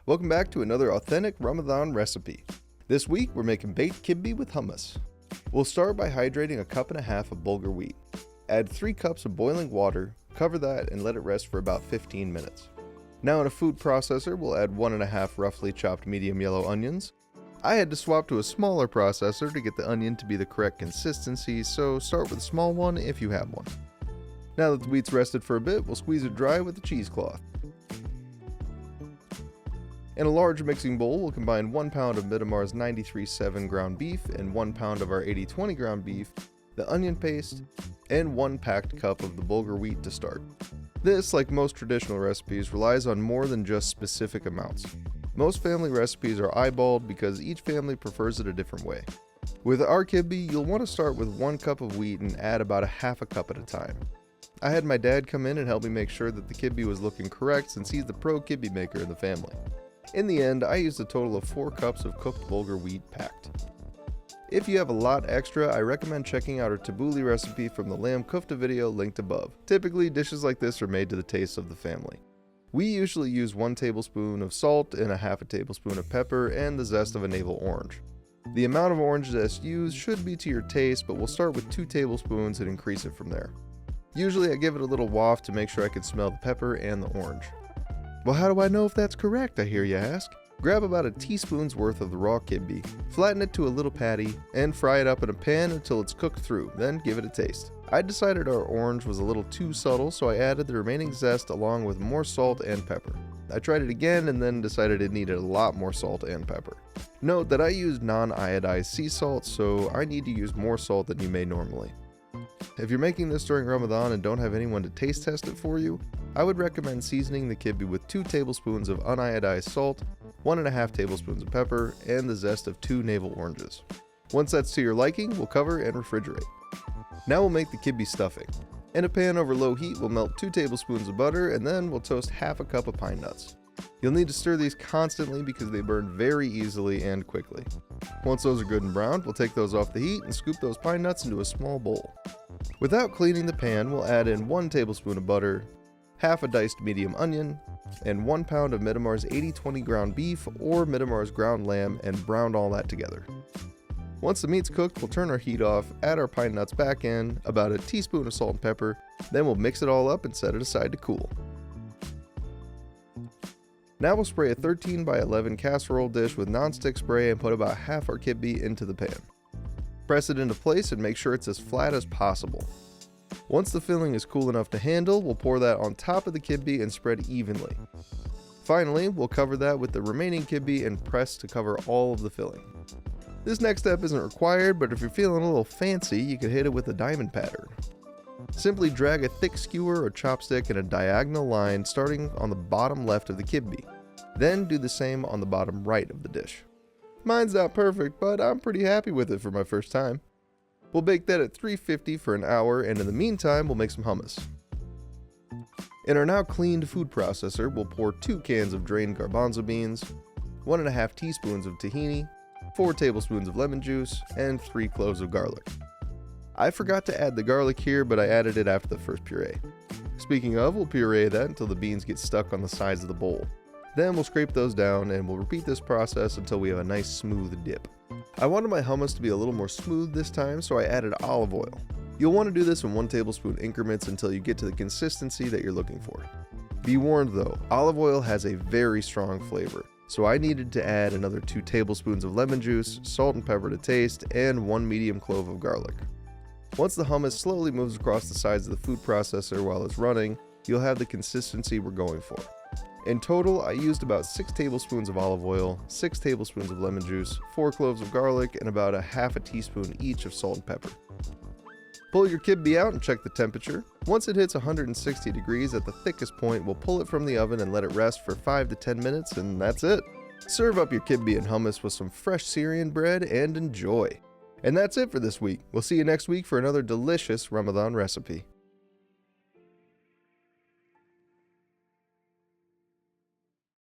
Welcome back to another authentic Ramadan recipe. This week we're making baked kibbeh with hummus. We'll start by hydrating a cup and a half of bulgur wheat. Add 3 cups of boiling water, cover that and let it rest for about 15 minutes. Now in a food processor we'll add 1.5 roughly chopped medium yellow onions. I had to swap to a smaller processor to get the onion to be the correct consistency, so start with a small one if you have one. Now that the wheat's rested for a bit, we'll squeeze it dry with a cheesecloth. In a large mixing bowl, we'll combine 1 pound of Midamar's 93.7 ground beef and 1 pound of our 80-20 ground beef, the onion paste, and 1 packed cup of the bulgur wheat to start. This, like most traditional recipes, relies on more than just specific amounts. Most family recipes are eyeballed because each family prefers it a different way. With our kibbeh, you'll want to start with 1 cup of wheat and add about a half a cup at a time. I had my dad come in and help me make sure that the kibbeh was looking correct since he's the pro kibbeh maker in the family. In the end, I used a total of 4 cups of cooked bulgur wheat packed. If you have a lot extra, I recommend checking out our tabbouleh recipe from the lamb kofta video linked above. Typically, dishes like this are made to the taste of the family. We usually use 1 tablespoon of salt and a half a tablespoon of pepper and the zest of a navel orange. The amount of orange zest used should be to your taste, but we'll start with 2 tablespoons and increase it from there. Usually I give it a little waft to make sure I can smell the pepper and the orange. Well, how do I know if that's correct, I hear you ask? Grab about a teaspoon's worth of the raw kibbeh, flatten it to a little patty, and fry it up in a pan until it's cooked through, then give it a taste. I decided our orange was a little too subtle, so I added the remaining zest along with more salt and pepper. I tried it again and then decided it needed a lot more salt and pepper. Note that I used non-iodized sea salt, so I need to use more salt than you may normally. If you're making this during Ramadan and don't have anyone to taste test it for you, I would recommend seasoning the kibbeh with 2 tablespoons of uniodized salt, 1.5 tablespoons of pepper, and the zest of 2 navel oranges. Once that's to your liking, we'll cover and refrigerate. Now we'll make the kibbeh stuffing. In a pan over low heat, we'll melt 2 tablespoons of butter and then we'll toast half a cup of pine nuts. You'll need to stir these constantly because they burn very easily and quickly. Once those are good and browned, we'll take those off the heat and scoop those pine nuts into a small bowl. Without cleaning the pan, we'll add in 1 tablespoon of butter, half a diced medium onion, and 1 pound of Midamar's 80-20 ground beef or Midamar's ground lamb and brown all that together. Once the meat's cooked, we'll turn our heat off, add our pine nuts back in, about a teaspoon of salt and pepper, then we'll mix it all up and set it aside to cool. Now we'll spray a 13 by 11 casserole dish with nonstick spray and put about half our kibbeh into the pan. Press it into place and make sure it's as flat as possible. Once the filling is cool enough to handle, we'll pour that on top of the kibbeh and spread evenly. Finally, we'll cover that with the remaining kibbeh and press to cover all of the filling. This next step isn't required, but if you're feeling a little fancy, you could hit it with a diamond pattern. Simply drag a thick skewer or chopstick in a diagonal line starting on the bottom left of the kibbeh. Then do the same on the bottom right of the dish. Mine's not perfect, but I'm pretty happy with it for my first time. We'll bake that at 350 for an hour, and in the meantime, we'll make some hummus. In our now cleaned food processor, we'll pour 2 cans of drained garbanzo beans, 1.5 teaspoons of tahini, 4 tablespoons of lemon juice, and 3 cloves of garlic. I forgot to add the garlic here, but I added it after the first puree. Speaking of, we'll puree that until the beans get stuck on the sides of the bowl. Then we'll scrape those down and we'll repeat this process until we have a nice smooth dip. I wanted my hummus to be a little more smooth this time, so I added olive oil. You'll want to do this in 1 tablespoon increments until you get to the consistency that you're looking for. Be warned though, olive oil has a very strong flavor, so I needed to add another 2 tablespoons of lemon juice, salt and pepper to taste, and 1 medium clove of garlic. Once the hummus slowly moves across the sides of the food processor while it's running, you'll have the consistency we're going for. In total, I used about 6 tablespoons of olive oil, 6 tablespoons of lemon juice, 4 cloves of garlic, and about a half a teaspoon each of salt and pepper. Pull your kibbeh out and check the temperature. Once it hits 160 degrees at the thickest point, we'll pull it from the oven and let it rest for 5 to 10 minutes, and that's it. Serve up your kibbeh and hummus with some fresh Syrian bread and enjoy. And that's it for this week. We'll see you next week for another delicious Ramadan recipe.